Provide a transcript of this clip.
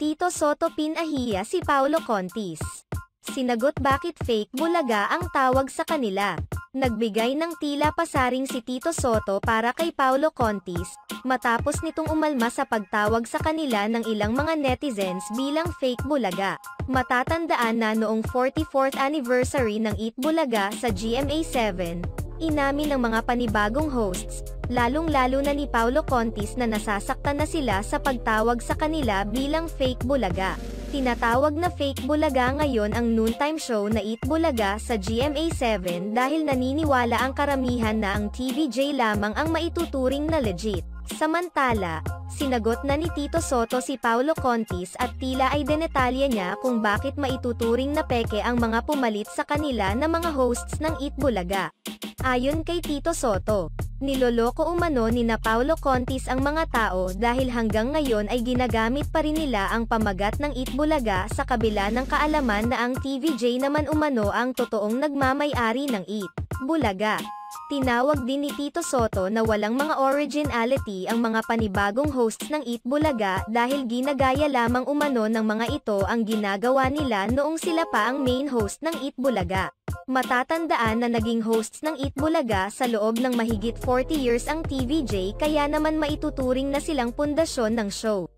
Tito Soto pinahiya si Paulo Contis. Sinagot bakit fake bulaga ang tawag sa kanila. Nagbigay ng tila pasaring si Tito Soto para kay Paulo Contis, matapos nitong umalma sa pagtawag sa kanila ng ilang mga netizens bilang fake bulaga. Matatandaan na noong 44th anniversary ng Eat Bulaga sa GMA7, inamin ng mga panibagong hosts, lalong-lalo na ni Paulo Contis na nasasaktan na sila sa pagtawag sa kanila bilang fake bulaga. Tinatawag na fake bulaga ngayon ang noontime show na Eat Bulaga sa GMA7 dahil naniniwala ang karamihan na ang TVJ lamang ang maituturing na legit. Samantala, sinagot na ni Tito Soto si Paulo Contis at tila ay denetalya niya kung bakit maituturing na peke ang mga pumalit sa kanila na mga hosts ng Eat Bulaga. Ayon kay Tito Soto, niloloko umano ni na Paulo Contis ang mga tao dahil hanggang ngayon ay ginagamit pa rin nila ang pamagat ng Eat Bulaga sa kabila ng kaalaman na ang TVJ naman umano ang totoong nagmamay-ari ng Eat Bulaga. Tinawag din ni Tito Soto na walang mga originality ang mga panibagong hosts ng Eat Bulaga dahil ginagaya lamang umano ng mga ito ang ginagawa nila noong sila pa ang main host ng Eat Bulaga. Matatandaan na naging hosts ng Eat Bulaga sa loob ng mahigit 40 years ang TVJ kaya naman maituturing na silang pundasyon ng show.